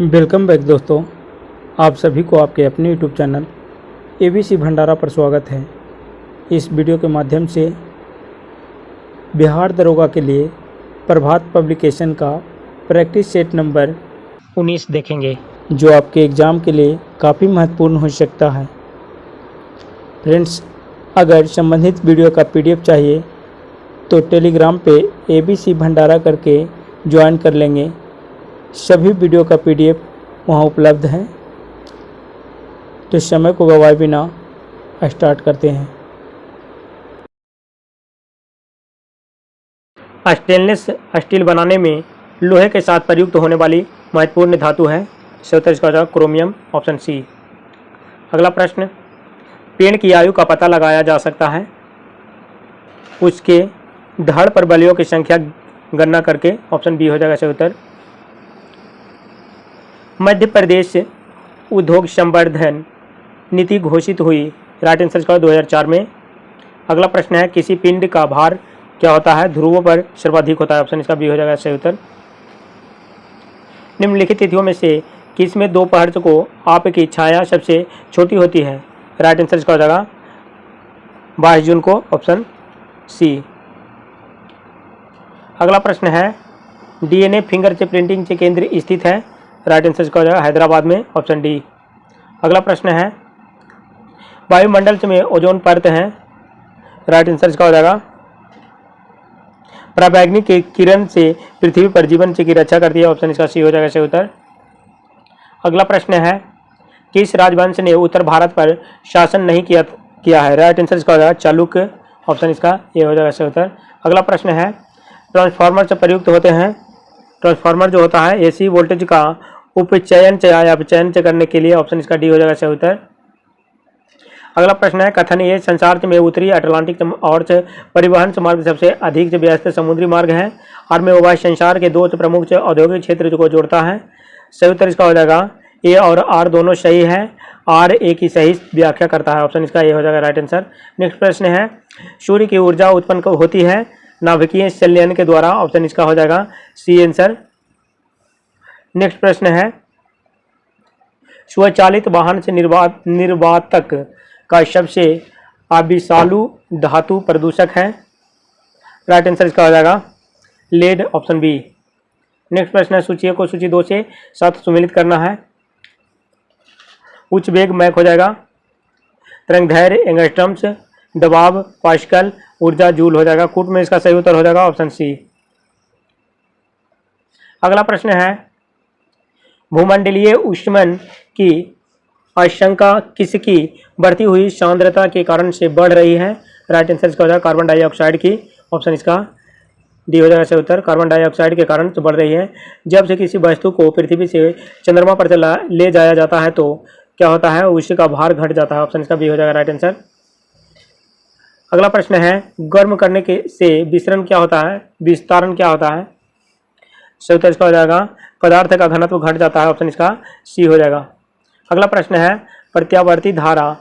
Welcome back दोस्तों, आप सभी को आपके अपने यूट्यूब चैनल ABC भंडारा पर स्वागत है। इस वीडियो के माध्यम से बिहार दरोगा के लिए प्रभात पब्लिकेशन का प्रैक्टिस सेट नंबर 19 देखेंगे, जो आपके एग्ज़ाम के लिए काफ़ी महत्वपूर्ण हो सकता है। फ्रेंड्स, अगर संबंधित वीडियो का PDF चाहिए तो टेलीग्राम पे ABC भंडारा करके ज्वाइन कर लेंगे। सभी वीडियो का PDF वहाँ उपलब्ध है। तो समय को गवाए बिना स्टार्ट करते हैं। स्टेनलेस स्टील बनाने में लोहे के साथ प्रयुक्त होने वाली महत्वपूर्ण धातु है। सही इसका जवाब क्रोमियम, ऑप्शन सी। अगला प्रश्न, पेड़ की आयु का पता लगाया जा सकता है उसके धड़ पर बलियों की संख्या गणना करके, ऑप्शन बी हो जाएगा सही उत्तर। मध्य प्रदेश उद्योग संवर्धन नीति घोषित हुई, राइट आंसर का 2004 में। अगला प्रश्न है, किसी पिंड का भार क्या होता है ध्रुवों पर सर्वाधिक होता है, ऑप्शन इसका बी हो जाएगा सही उत्तर। निम्नलिखित तिथियों में से किसमें दोपहर को आपकी छाया सबसे छोटी होती है, राइट आंसर इसका हो जाएगा 22 जून को, ऑप्शन सी। अगला प्रश्न है, DNA फिंगर प्रिंटिंग के केंद्र स्थित है, राइट आंसर इसका हो जाएगा हैदराबाद में, ऑप्शन डी। अगला प्रश्न है, वायुमंडल में ओजोन परत है, राइट आंसर इसका हो जाएगा पराबैंगनी के किरण से पृथ्वी पर जीवन की रक्षा करती है, ऑप्शन इसका सी हो जाएगा सही उत्तर। अगला प्रश्न है, किस राजवंश ने उत्तर भारत पर शासन नहीं किया है, राइट आंसर इसका हो जाएगा चालुक्य, ऑप्शन इसका ये हो जाएगा सही उत्तर। अगला प्रश्न है, ट्रांसफार्मर से प्रयुक्त होते हैं, ट्रांसफार्मर जो होता है AC वोल्टेज का उपचयन या अपचयन करने के लिए, ऑप्शन इसका डी हो जाएगा सही उत्तर। अगला प्रश्न है, कथन ये संसार में उत्तरी अटलांटिक और परिवहन मार्ग सबसे अधिक व्यस्त समुद्री मार्ग है और में वह संसार के दो प्रमुख औद्योगिक क्षेत्र को जोड़ता है, सही उत्तर इसका हो जाएगा ए और आर दोनों सही है, आर ए की सही व्याख्या करता है, ऑप्शन इसका ये हो जाएगा राइट आंसर। नेक्स्ट प्रश्न है, सूर्य की ऊर्जा उत्पन्न होती है नाभिकीय संलयन के द्वारा, ऑप्शन इसका हो जाएगा सी आंसर। नेक्स्ट प्रश्न है, स्वचालित वाहन से निर्वातक का सबसे अविषालु धातु प्रदूषक है, राइट आंसर इसका हो जाएगा लेड, ऑप्शन बी। नेक्स्ट प्रश्न है, सूची को सूची 2 से 7 सुमेलित करना है। उच्च वेग मैक हो जाएगा, तरंगदैर्घ्य एंगस्ट्रम्स, दबाव पास्कल, ऊर्जा जूल हो जाएगा कूट में, इसका सही उत्तर हो जाएगा ऑप्शन सी। अगला प्रश्न है, भूमंडलीय ऊष्मन की आशंका किसकी बढ़ती हुई सांद्रता के कारण से बढ़ रही है, राइट आंसर इसका हो जाएगा कार्बन डाइऑक्साइड की, ऑप्शन इसका डी हो जाएगा सही उत्तर। कार्बन डाइऑक्साइड के कारण से बढ़ रही है। जब से किसी वस्तु को पृथ्वी से चंद्रमा पर ले जाया जाता है तो क्या होता है, उसी का भार घट जाता है, ऑप्शन इसका बी हो जाएगा राइट आंसर। अगला प्रश्न है, गर्म करने के से विस्तरण क्या होता है, विस्तारण क्या होता है, सही उत्तर इसका हो जाएगा पदार्थ का घनत्व घट जाता है, ऑप्शन इसका सी हो जाएगा। अगला प्रश्न है, प्रत्यावर्ती धारा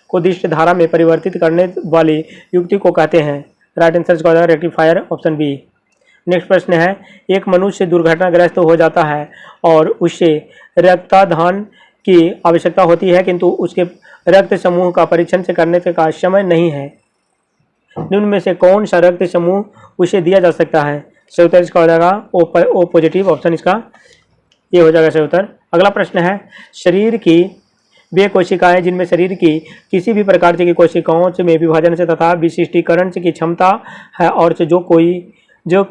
को दिष्ट धारा में परिवर्तित करने वाली युक्ति को कहते हैं, राइट आंसर इसका हो जाएगा रेक्टिफायर, ऑप्शन बी। नेक्स्ट प्रश्न है, एक मनुष्य दुर्घटनाग्रस्त हो जाता है और उसे रक्तदान की आवश्यकता होती है किंतु उसके रक्त समूह का परीक्षण से करने का समय नहीं है, निम्न में से कौन सा रक्त समूह उसे दिया जा सकता है, सही उत्तर इसका हो जाएगा ओ पॉजिटिव, ऑप्शन इसका ये हो जाएगा सही उत्तर। अगला प्रश्न है, शरीर की वे कोशिकाएं जिनमें शरीर की किसी भी प्रकार की कोशिकाओं में विभाजन से तथा विशिष्टीकरण की क्षमता है और जो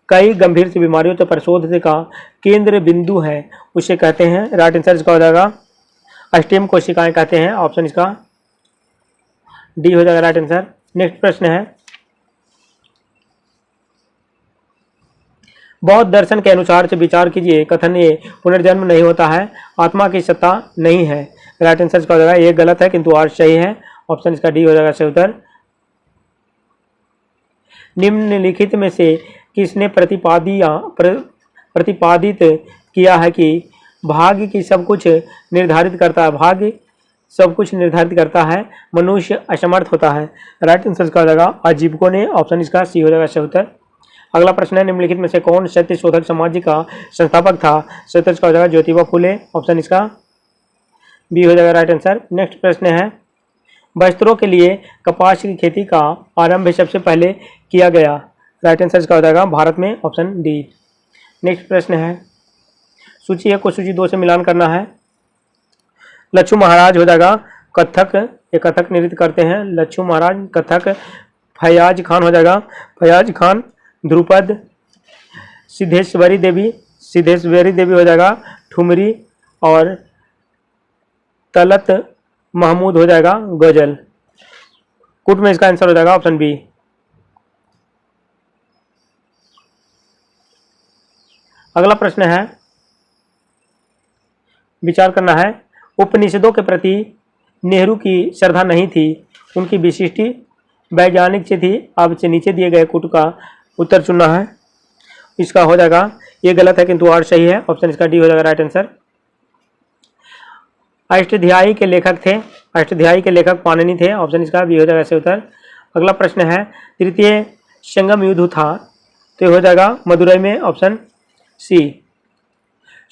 कई गंभीर सी बीमारियों से परिशोध का केंद्र बिंदु है उसे कहते हैं, राइट आंसर इसका हो जाएगा स्टेम कोशिकाएं कहते हैं, ऑप्शन इसका डी हो जाएगा राइट आंसर। नेक्स्ट प्रश्न है, बौद्ध दर्शन के अनुसार से विचार कीजिए, कथन ये पुनर्जन्म नहीं होता है, आत्मा की सत्ता नहीं है, राइट आंसर इसका हो जाएगा ये गलत है किंतु आर सही है, ऑप्शन इसका डी हो जाएगा सही उत्तर। निम्नलिखित में से किसने प्रतिपादित किया है कि भाग्य की सब कुछ निर्धारित करता है, मनुष्य असमर्थ होता है, राइट आंसर इसका हो जाएगा आजीविकों ने, ऑप्शन इसका सी हो जाएगा सही उत्तर। अगला प्रश्न है, निम्नलिखित में से कौन सत्य शोधक समाज का संस्थापक था? सत्य इसका हो जाएगा ज्योतिबा फुले, ऑप्शन इसका बी हो जाएगा राइट आंसर। नेक्स्ट प्रश्न है, वस्त्रों के लिए कपास की खेती का आरंभ सबसे पहले किया गया? राइट आंसर इसका हो जाएगा भारत में, ऑप्शन डी। नेक्स्ट प्रश्न है, सूची 1 को सूची 2 से मिलान करना है। लच्छू महाराज हो जाएगा कथक, ये कथक नृत्य करते हैं, लच्छू महाराज कथक। फयाज खान हो जाएगा फयाज खान ध्रुपद। सिद्धेश्वरी देवी हो जाएगा ठुमरी। और तलत महमूद हो जाएगा गजल। कुट में इसका आंसर हो जाएगा ऑप्शन बी। अगला प्रश्न है, विचार करना है, उपनिषदों के प्रति नेहरू की श्रद्धा नहीं थी, उनकी विशिष्टि वैज्ञानिक से थी। अब से नीचे दिए गए कुट का उत्तर चुनना है। इसका हो जाएगा, ये गलत है किंतु और सही है, ऑप्शन इसका डी हो जाएगा राइट आंसर। अष्टाध्यायी के लेखक थे, अष्टाध्यायी के लेखक पाणिनि थे, ऑप्शन इसका बी हो जाएगा ऐसे उत्तर। अगला प्रश्न है, तृतीय संगम युद्ध था, तो हो जाएगा मदुरई में, ऑप्शन सी।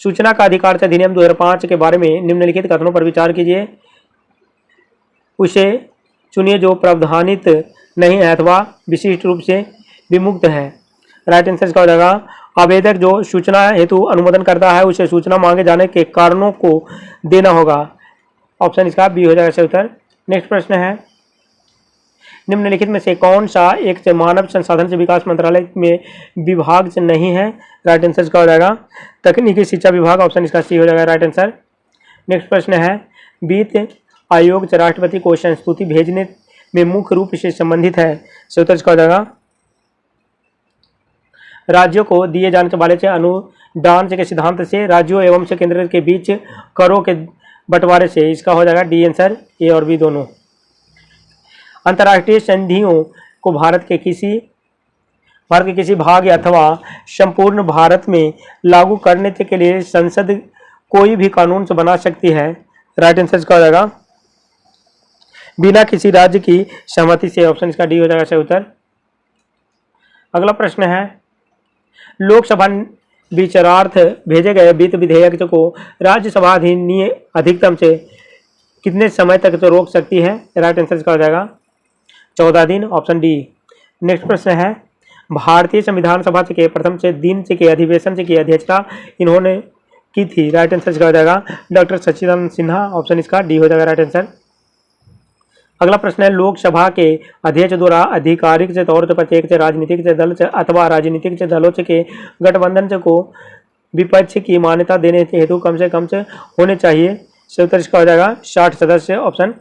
सूचना का अधिकार से अधिनियम 2005 के बारे में निम्नलिखित कथनों पर विचार कीजिए। उसे चुनिए जो प्रावधानित नहीं है अथवा विशिष्ट रूप से विमुक्त है। राइट आंसर इसका हो जाएगा, आवेदक जो सूचना हेतु अनुमोदन करता है उसे सूचना मांगे जाने के कारणों को देना होगा, ऑप्शन इसका बी हो जाएगा इसका उत्तर। नेक्स्ट प्रश्न है, निम्नलिखित में से कौन सा एक से मानव संसाधन से विकास मंत्रालय में विभाग से नहीं है? राइट आंसर इसका हो जाएगा तकनीकी शिक्षा विभाग, ऑप्शन इसका सी हो जाएगा राइट आंसर। नेक्स्ट प्रश्न है, वित्त आयोग से राष्ट्रपति को संस्तुति भेजने में मुख्य रूप से संबंधित है, उत्तर इसका हो जाएगा राज्यों को दिए जाने वाले से अनुदान के सिद्धांत से, राज्यों एवं से केंद्र के बीच करों के बंटवारे से, इसका हो जाएगा डी आंसर, ए और बी दोनों। अंतर्राष्ट्रीय संधियों को भारत के किसी भाग अथवा संपूर्ण भारत में लागू करने के लिए संसद कोई भी कानून से बना सकती है। राइट आंसर इसका हो जाएगा बिना किसी राज्य की सहमति से, ऑप्शन इसका डी हो जाएगा सही उत्तर। अगला प्रश्न है, लोकसभा विचारार्थ भेजे गए वित्त विधेयक को राज्यसभा अधिकतम से कितने समय तक तो रोक सकती है? राइट आंसर इसका हो जाएगा 14 दिन, ऑप्शन डी। नेक्स्ट प्रश्न है, भारतीय संविधान सभा के प्रथम से दिन के अधिवेशन की अध्यक्षता इन्होंने की थी? राइट आंसर इसका हो जाएगा डॉक्टर सच्चिदानंद सिन्हा, ऑप्शन इसका डी हो जाएगा राइट आंसर। अगला प्रश्न है, लोकसभा के अध्यक्ष द्वारा आधिकारिक से तौर पर प्रत्येक से राजनीतिक से दल से अथवा राजनीतिक से दलों के गठबंधन से को विपक्ष की मान्यता देने हेतु कम से होने चाहिए, उत्तर इसका हो जाएगा 60 सदस्य, ऑप्शन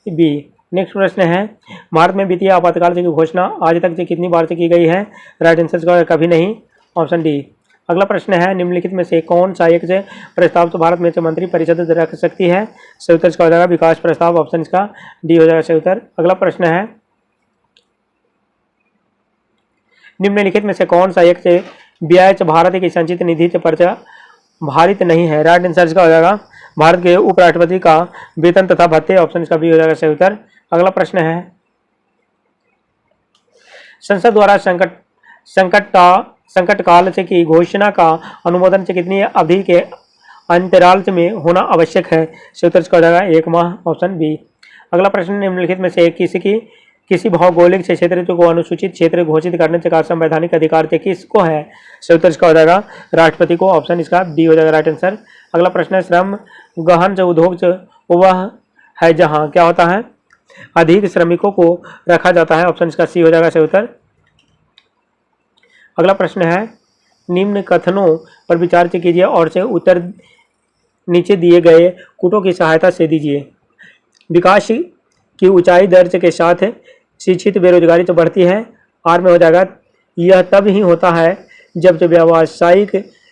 बी। नेक्स्ट प्रश्न है, भारत में वित्तीय आपातकाल की घोषणा आज तक से कितनी बार से की गई है? राइट आंसर इसका कभी नहीं, ऑप्शन डी। अगला प्रश्न है, निम्नलिखित में से कौन सा एक से प्रस्ताव तो भारत में से मंत्री परिषद रख सकती है? सही उत्तर इसका हो जाएगा विकास प्रस्ताव, ऑप्शन इसका डी हो जाएगा सही उत्तर। अगला प्रश्न है, निम्नलिखित में से कौन सा एक से ब्याज भारत की संचित निधि से पर्चा भारित नहीं है? राइट आंसर इसका हो जाएगा भारत के उपराष्ट्रपति का वेतन तथा भत्ते, ऑप्शन इसका बी हो जाएगा सही उत्तर। अगला प्रश्न है, संसद द्वारा संकट काल से की घोषणा का अनुमोदन से कितनी अवधि के अंतराल में होना आवश्यक है? उत्तर इसका हो जाएगा 1 माह, ऑप्शन बी। अगला प्रश्न, निम्नलिखित में से किसी भौगोलिक क्षेत्र को अनुसूचित क्षेत्र घोषित करने का संवैधानिक अधिकार से किसको है? उत्तर इसका हो जाएगा राष्ट्रपति को, ऑप्शन इसका डी हो जाएगा राइट आंसर। अगला प्रश्न है, श्रम गहन जो उद्योग वह है जहाँ क्या होता है अधिक श्रमिकों को रखा जाता है, ऑप्शन इसका सी हो जाएगा सही उत्तर। अगला प्रश्न है, निम्न कथनों पर विचार कीजिए और से उत्तर नीचे दिए गए कूटों की सहायता से दीजिए। विकास की ऊंचाई दर के साथ शिक्षित बेरोजगारी तो बढ़ती है, आर में हो जाएगा यह तब ही होता है जब व्यावसायिक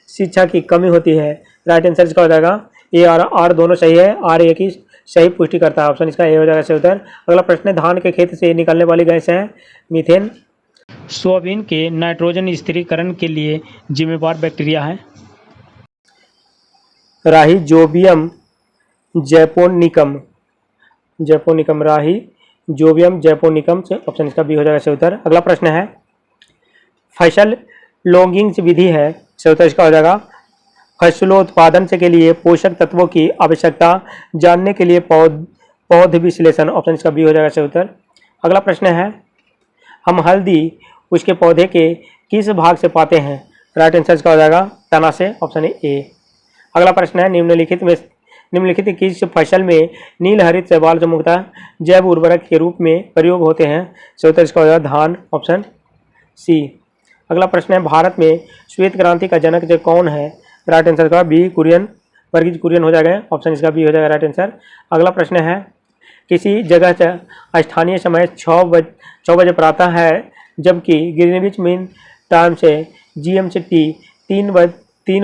शिक्षा की कमी होती है। राइट आंसर इसका हो जाएगा ए और आर दोनों सही है, आर ए की सही पुष्टि करता है, ऑप्शन इसका ए हो जाएगा सही उत्तर। अगला प्रश्न है, धान के खेत से निकलने वाली गैस है मीथेन। सोयाबीन के नाइट्रोजन स्थिरीकरण के लिए जिम्मेवार बैक्टीरिया है? राहिजोबियम जैपोनिकम, राहिजोबियम जैपोनिकम से, ऑप्शन इसका बी हो जाएगा सही उत्तर। अगला प्रश्न है, फसल लॉगिंग्स विधि है? सही उत्तर इसका हो जाएगा फसलोत्पादन से के लिए पोषक तत्वों की आवश्यकता जानने के लिए पौध विश्लेषण। ऑप्शन इसका बी हो जाएगा सही उत्तर। अगला प्रश्न है, हम हल्दी उसके पौधे के किस भाग से पाते हैं? राइट आंसर इसका हो जाएगा तना से। Option A. अगला प्रश्न है, निम्नलिखित किस फसल में नील हरित शैवाल जो मुख्यतः जैव उर्वरक के रूप में प्रयोग होते हैं? सही उत्तर इसका हो जाएगा धान। Option C. अगला प्रश्न है, भारत में श्वेत क्रांति का जनक जो कौन है? राइट आंसर का बी कुरियन, वर्गीज कुरियन हो जाएगा। ऑप्शन इसका बी हो जाएगा राइट आंसर। अगला प्रश्न है, किसी जगह स्थानीय समय 6 बजे प्रातः है जबकि ग्रीनविच मीन टाइम से GMT 3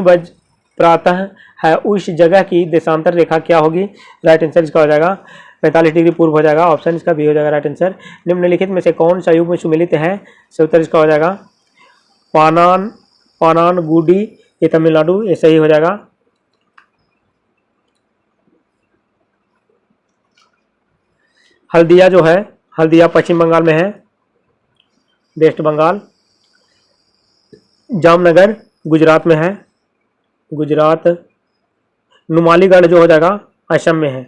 बज प्रातः है, उस जगह की देशांतर रेखा क्या होगी? राइट आंसर इसका हो जाएगा 45 डिग्री पूर्व हो जाएगा। ऑप्शन इसका बी हो जाएगा राइट आंसर। निम्नलिखित में से कौन सा युग्म सुमेलित है? सही उत्तर इसका हो जाएगा पानानगुडी, ये तमिलनाडु, ये सही हो जाएगा। हल्दिया जो है, हल्दिया पश्चिम बंगाल में है, वेस्ट बंगाल। जामनगर गुजरात में है, गुजरात। नुमालीगढ़ जो हो जाएगा असम में है।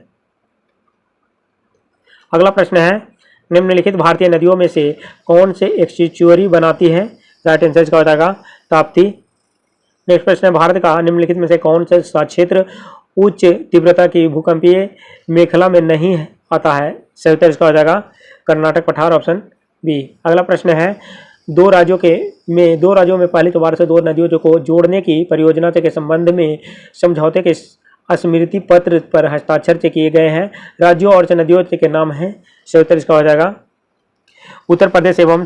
अगला प्रश्न है, निम्नलिखित भारतीय नदियों में से कौन से एक्स्चुअरी बनाती है? राइट आंसर इसका हो जाएगा ताप्ती। नेक्स्ट प्रश्न है, भारत का निम्नलिखित में से कौन सा क्षेत्र उच्च तीव्रता की भूकंपीय मेखला में नहीं आता है? सही उत्तर इसका हो जाएगा कर्नाटक पठार। Option B. अगला प्रश्न है, दो राज्यों में पहली बार से 2 नदियों को जोड़ने की परियोजना के संबंध में समझौते के स्मृति पत्र पर हस्ताक्षर किए गए हैं। राज्यों और नदियों के नाम हैं। सही उत्तर इसका हो जाएगा उत्तर प्रदेश एवं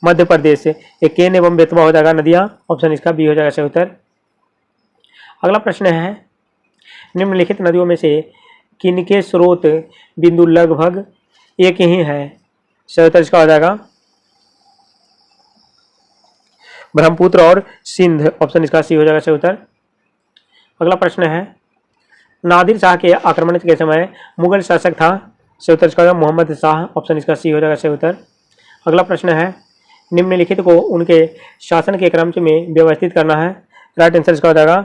मध्य प्रदेश। एक केन एवं बेतवा हो जाएगा नदियाँ। ऑप्शन इसका बी हो जाएगा सही उत्तर। अगला प्रश्न है, निम्नलिखित नदियों में से किनके स्रोत बिंदु लगभग एक ही है? सही उत्तर इसका हो जाएगा ब्रह्मपुत्र और सिंध। ऑप्शन इसका सी हो जाएगा सही उत्तर। अगला प्रश्न है, नादिर शाह के आक्रमण के समय मुगल शासक था? सही उत्तर इसका मोहम्मद शाह। ऑप्शन इसका सी हो जाएगा सही उत्तर। अगला प्रश्न है, निम्नलिखित को उनके शासन के क्रम में व्यवस्थित करना है। राइट आंसर इसका हो जाएगा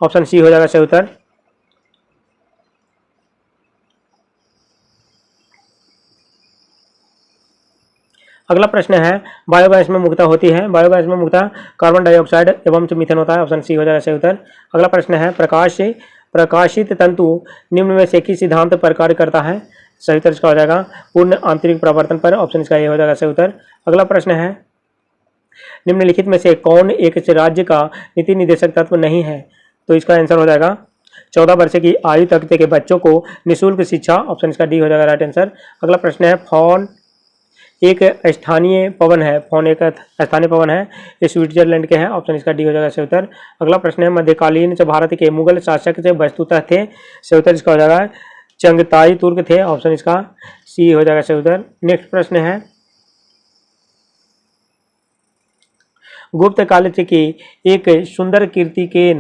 ऑप्शन सी हो जाएगा सही उत्तर। अगला प्रश्न है, बायोगैस में मुख्यतः होती है? बायोगैस में मुख्यतः कार्बन डाइऑक्साइड एवं मीथेन होता है। ऑप्शन सी हो जाएगा सही उत्तर। अगला प्रश्न है, प्रकाशित तंतु निम्न में से किस सिद्धांत पर कार्य करता है? सही उत्तर इसका हो जाएगा पूर्ण आंतरिक प्रवर्तन पर। ऑप्शन इसका ये हो जाएगा सही उत्तर। अगला प्रश्न है, निम्नलिखित में से कौन एक राज्य का नीति निर्देशक तत्व नहीं है? तो इसका आंसर हो जाएगा 14 वर्ष की आयु तक के बच्चों को निःशुल्क शिक्षा। ऑप्शन इसका डी हो जाएगा राइट आंसर। अगला प्रश्न है, फोन एक स्थानीय पवन है। फोन एक स्थानीय पवन है, ये स्विट्जरलैंड के हैं। ऑप्शन इसका डी हो जाएगा सही उत्तर। अगला प्रश्न है, मध्यकालीन भारत के मुगल शासक से वस्तुतः थे? सही उत्तर इसका हो जाएगा चंगताई तुर्क थे। ऑप्शन इसका सी हो जाएगा सही उत्तर। नेक्स्ट प्रश्न है, गुप्त काल की एक सुंदर कीर्तिके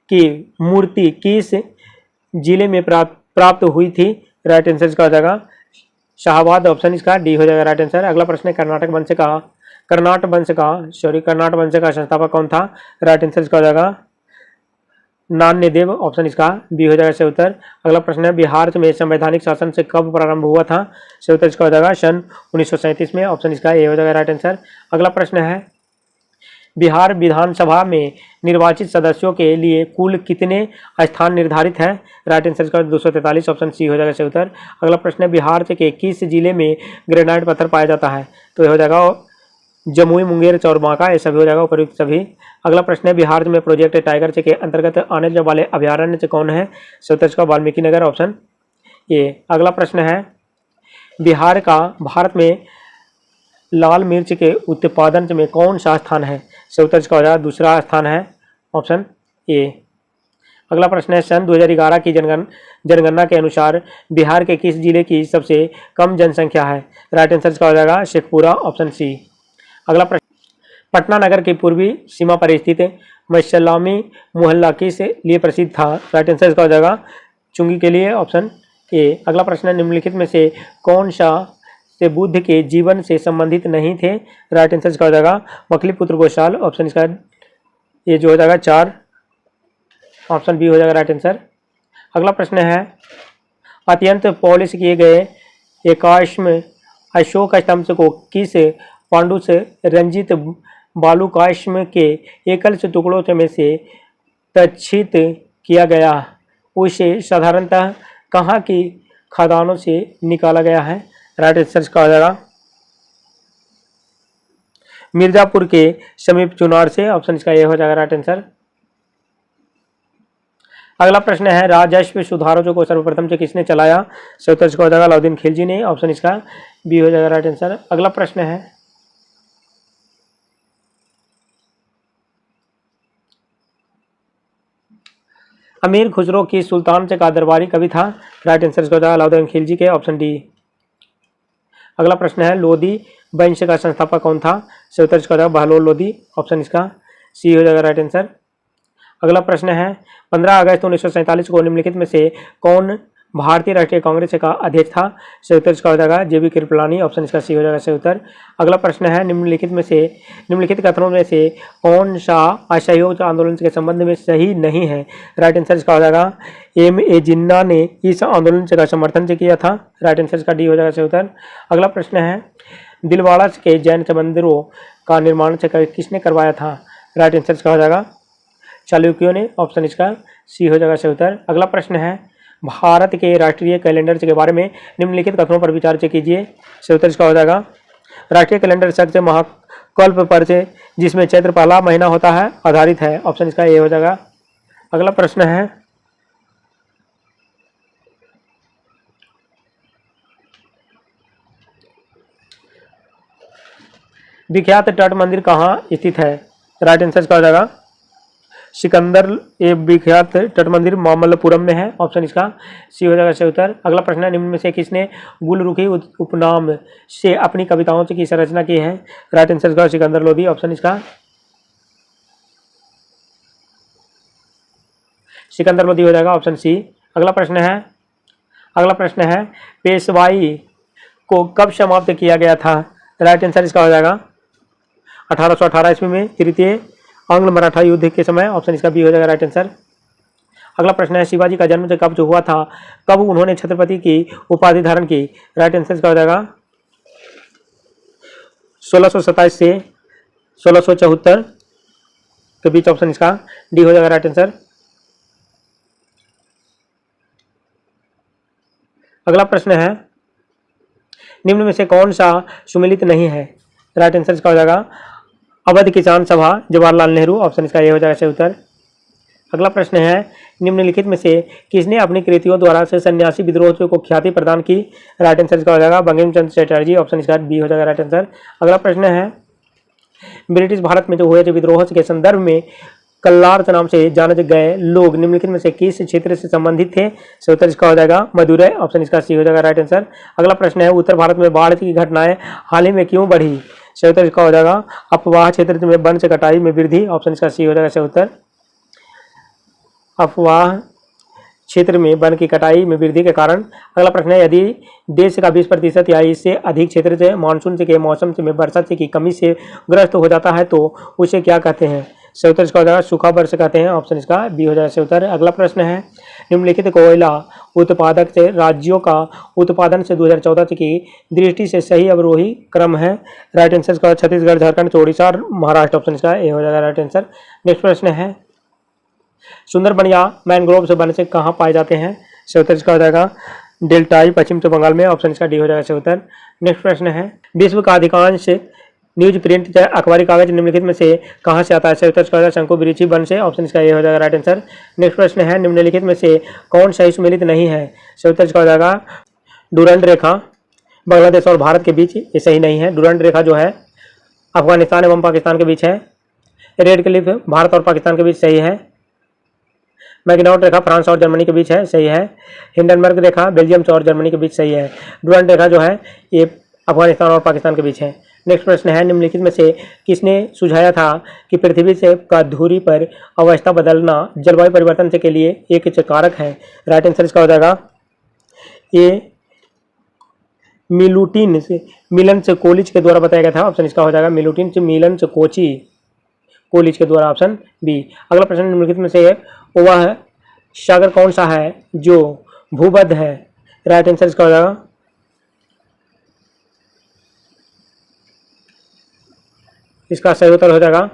की मूर्ति किस जिले में प्राप्त हुई थी? राइट आंसर इसका हो जाएगा शाहबाद। ऑप्शन इसका डी हो जाएगा राइट आंसर। अगला प्रश्न है, कर्नाटक वंश का संस्थापक कौन था? राइट आंसर इसका हो जाएगा नान्यदेव। ऑप्शन इसका बी हो जाएगा सही उत्तर। अगला प्रश्न है, बिहार में संवैधानिक शासन से कब प्रारंभ हुआ था? सही उत्तर इसका हो जाएगा सन 1937 में। ऑप्शन इसका ए हो जाएगा राइट आंसर। अगला प्रश्न है, बिहार विधानसभा में निर्वाचित सदस्यों के लिए कुल कितने स्थान निर्धारित हैं? राइट आंसर इसका 243। ऑप्शन सी हो जाएगा सही उत्तर। अगला प्रश्न है, बिहार के किस जिले में ग्रेनाइट पत्थर पाया जाता है? तो यह हो जाएगा जमुई, मुंगेर, चौरबांका, ये सभी हो जाएगा उपयुक्त सभी। अगला प्रश्न है, बिहार में प्रोजेक्ट टाइगर के अंतर्गत आने वाले अभ्यारण्य कौन है? सही उत्तर इसका वाल्मीकि नगर। Option A. अगला प्रश्न है, बिहार का भारत में लाल मिर्च के उत्पादन में कौन सा स्थान है? सही उत्तर इसका हो जाएगा दूसरा स्थान है। Option A. अगला प्रश्न है, सन 2011 की जनगणना के अनुसार बिहार के किस जिले की सबसे कम जनसंख्या है? राइट आंसर इसका हो जाएगा शेखपुरा। Option C. अगला प्रश्न, पटना नगर की पूर्वी सीमा पर स्थित मसलामी मोहल्ला किस लिए प्रसिद्ध था? राइट आंसर इसका हो जाएगा चुंगी के लिए। Option A. अगला प्रश्न है, निम्नलिखित में से कौन सा से बुद्ध के जीवन से संबंधित नहीं थे। राइट आंसर इसका हो जाएगा मखलीपुत्र गोशाल। ऑप्शन इसका ये जो हो जाएगा 4, ऑप्शन बी हो जाएगा राइट आंसर। अगला प्रश्न है अत्यंत पॉलिश किए गए एकाश्म अशोक स्तंभ को किस पांडु से रंजित बालुकाश्म के एकल से टुकड़ों में से तच्छित किया गया, उसे साधारणतः कहाँ की खदानों से निकाला गया है। राइट आंसर का हो जाएगा मिर्जापुर के समीप चुनार से। ऑप्शन इसका ये हो जाएगा राइट आंसर। अगला प्रश्न है राजस्व सुधारों को सर्वप्रथम से किसने चलाया। सही उत्तर इसका हो जाएगा अलाउद्दीन खिलजी ने। ऑप्शन इसका बी हो जाएगा राइट आंसर। अगला प्रश्न है अमीर खुसरो की सुल्तान से का दरबारी कवि था। राइट आंसर इसका हो जाएगा अलाउद्दीन खिलजी के। Option D. अगला प्रश्न है लोधी वंश का संस्थापक कौन था। सही उत्तर इसका हो जाएगा बहलोल लोधी। ऑप्शन इसका सी हो जाएगा राइट आंसर। अगला प्रश्न है 15 अगस्त 1947 को निम्नलिखित में से कौन भारतीय राष्ट्रीय कांग्रेस का अध्यक्ष था। सही उत्तर इसका हो जाएगा जेबी कृपलानी। ऑप्शन इसका सी हो जाएगा सही उत्तर। अगला प्रश्न है निम्नलिखित कथनों में से कौन सा असहयोग आंदोलन के संबंध में सही नहीं है। राइट आंसर इसका हो जाएगा M.A. जिन्ना ने इस आंदोलन का समर्थन किया था। राइट आंसर इसका डी हो जाएगा सही उत्तर। अगला प्रश्न है दिलवाड़ा के जैन मंदिरों का निर्माण किसने करवाया था। राइट आंसर इसका हो जाएगा चालुक्यों ने। ऑप्शन इसका सी हो जाएगा सही उत्तर। अगला प्रश्न है भारत के राष्ट्रीय कैलेंडर के बारे में निम्नलिखित कथनों पर विचार कीजिए। सही उत्तर इसका हो जाएगा राष्ट्रीय कैलेंडर शब्द महाकल्प पर से जिसमें चैत्र पहला महीना होता है आधारित है। ऑप्शन इसका ए हो जाएगा। अगला प्रश्न है विख्यात तट मंदिर कहाँ स्थित है। राइट आंसर इसका हो जाएगा सिकंदर ए विख्यात तट मंदिर मामल्लपुरम में है। ऑप्शन इसका सी हो जाएगा सही उत्तर। अगला प्रश्न है निम्न में से किसने गुलरुखी उपनाम से अपनी कविताओं की संरचना की है। राइट आंसर इसका सिकंदर लोधी। ऑप्शन इसका सिकंदर लोधी हो जाएगा। Option C. अगला प्रश्न है पेशवाई को कब समाप्त किया गया था। राइट आंसर इसका हो जाएगा 1818 ईस्वी में तृतीय आंग्ल मराठा युद्ध के समय। ऑप्शन इसका बी हो जाएगा राइट आंसर। अगला प्रश्न है शिवाजी का जन्म कब जो हुआ था, कब उन्होंने छत्रपति की उपाधि धारण की। राइट आंसर इसका हो जाएगा 1627 से 1674 के बीच। ऑप्शन इसका डी हो जाएगा राइट आंसर। अगला प्रश्न है निम्न में से कौन सा सुमेलित नहीं है। राइट आंसर इसका हो जाएगा अवध किसान सभा जवाहरलाल नेहरू। ऑप्शन इसका ये हो जाएगा सही उत्तर। अगला प्रश्न है निम्नलिखित में से किसने अपनी कृतियों द्वारा से सन्यासी विद्रोह को ख्याति प्रदान की। राइट आंसर इसका हो जाएगा बंकिम चंद्र चटर्जी। ऑप्शन इसका बी हो जाएगा राइट आंसर। अगला प्रश्न है ब्रिटिश भारत में जो हुए थे विद्रोह के संदर्भ में कल्लार नाम से जाने गए लोग निम्नलिखित में से किस क्षेत्र से संबंधित थे। सही उत्तर इसका हो जाएगा मदुरै। ऑप्शन इसका सी हो जाएगा राइट आंसर। अगला प्रश्न है उत्तर भारत में बाढ़ की घटनाएं हाल ही में क्यों बढ़ी। सही उत्तर इसका हो जाएगा अफवाह क्षेत्र में वन से कटाई में वृद्धि। ऑप्शन इसका सी हो जाएगा सही उत्तर। अफवाह क्षेत्र में वन की कटाई में वृद्धि के कारण। अगला प्रश्न है यदि देश का 20% या इससे अधिक क्षेत्र से मानसून के मौसम में वर्षा की कमी से ग्रस्त हो जाता है तो उसे क्या कहते हैं। सही उत्तर इसका हो जाएगा सूखा वर्ष कहते हैं। ऑप्शन इसका बी हो जाएगा सही उत्तर। अगला प्रश्न है निम्नलिखित कोयला उत्पादक से राज्यों का उत्पादन से 2014 की दृष्टि से सही अवरोही क्रम है। राइट आंसर इसका छत्तीसगढ़ झारखंड ओडिशा और महाराष्ट्र। ऑप्शन इसका ए हो जाएगा राइट आंसर। नेक्स्ट प्रश्न है सुंदरबन या मैनग्रोव वन से कहाँ पाए जाते हैं। सही उत्तर इसका हो जाएगा डेल्टाई पश्चिम बंगाल में। ऑप्शन इसका डी हो जाएगा सही उत्तर। नेक्स्ट प्रश्न है विश्व का अधिकांश न्यूज प्रिंट अखबारी कागज निम्नलिखित में से कहाँ से आता है। सही उत्तर इसका हो जाएगा शंकु बिरिछी वन से। ऑप्शन इसका ये हो जाएगा राइट आंसर। नेक्स्ट प्रश्न है निम्नलिखित में से कौन सही सुमेलित नहीं है। सही उत्तर इसका हो जाएगा डुरंड रेखा बांग्लादेश और भारत के बीच ये सही नहीं है। डुरंड रेखा जो है अफगानिस्तान एवं पाकिस्तान के बीच है। रेड क्लिफ भारत और पाकिस्तान के बीच सही है। मैग्नॉट रेखा फ्रांस और जर्मनी के बीच है सही है। हिंडनबर्ग रेखा बेल्जियम और जर्मनी के बीच सही है। डुरंड रेखा जो है ये अफगानिस्तान और पाकिस्तान के बीच है। नेक्स्ट प्रश्न है निम्नलिखित में से किसने सुझाया था कि पृथ्वी से का धुरी पर अवस्था बदलना जलवायु परिवर्तन के लिए एक कारक है। राइट आंसर इसका हो जाएगा ये मिलुटिन से मिलन से कोलिच के द्वारा बताया गया था। ऑप्शन इसका हो जाएगा मिलुटिन से मिलन से कोची कोलिच के द्वारा। Option B. अगला प्रश्न निम्नलिखित में से वह सागर कौन सा है जो भूबद्ध है? राइट आंसर इसका हो जाएगा इसका सही उत्तर हो जाएगा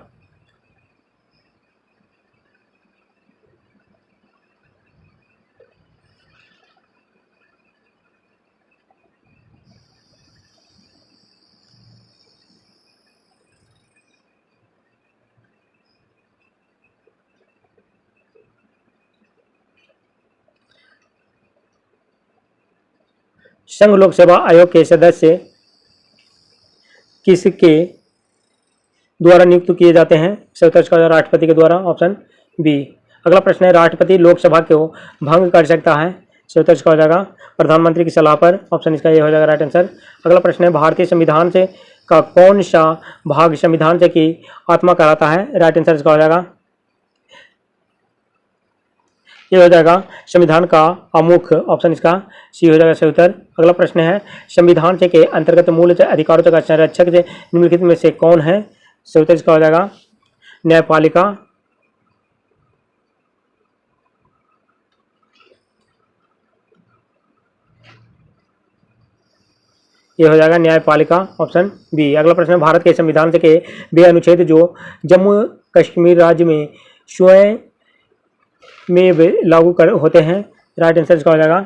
संघ लोक सेवा आयोग के सदस्य किसके द्वारा नियुक्त किए जाते हैं? सही उत्तर इसका हो जाएगा राष्ट्रपति के द्वारा। Option B. अगला प्रश्न है राष्ट्रपति लोकसभा को भंग कर सकता है? सही उत्तर इसका हो जाएगा प्रधानमंत्री की सलाह पर। ऑप्शन इसका ये हो जाएगा राइट आंसर। अगला प्रश्न है भारतीय संविधान से का कौन सा भाग संविधान से की आत्मा कहलाता है? राइट आंसर इसका हो जाएगा ये हो जाएगा संविधान का आमुख। ऑप्शन इसका सी हो जाएगा सही उत्तर। अगला प्रश्न है संविधान से के अंतर्गत मूल अधिकारों का संरक्षक से निम्नलिखित में से कौन है? सही उत्तर इसका हो जाएगा न्यायपालिका। ये हो जाएगा न्यायपालिका। Option B. अगला प्रश्न है भारत के संविधान से के वे अनुच्छेद जो जम्मू कश्मीर राज्य में स्वयं में लागू होते हैं? राइट आंसर इसका हो जाएगा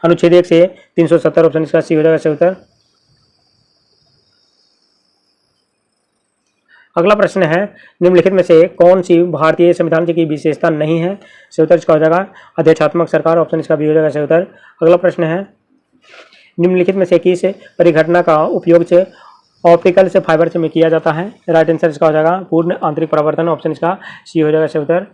अनुच्छेद 1 से 370। ऑप्शन इसका सी हो जाएगा सही उत्तर। अगला प्रश्न है निम्नलिखित में से कौन सी भारतीय संविधान की विशेषता नहीं है? सही उत्तर इसका हो जाएगा अध्यक्षात्मक सरकार। ऑप्शन इसका भी हो जाएगा सही उत्तर। अगला प्रश्न है निम्नलिखित में से किस परिघटना का उपयोग से ऑप्टिकल से फाइबर से में किया जाता है? राइट आंसर इसका हो जाएगा पूर्ण आंतरिक परावर्तन। ऑप्शन इसका सी हो जाएगा सही उत्तर।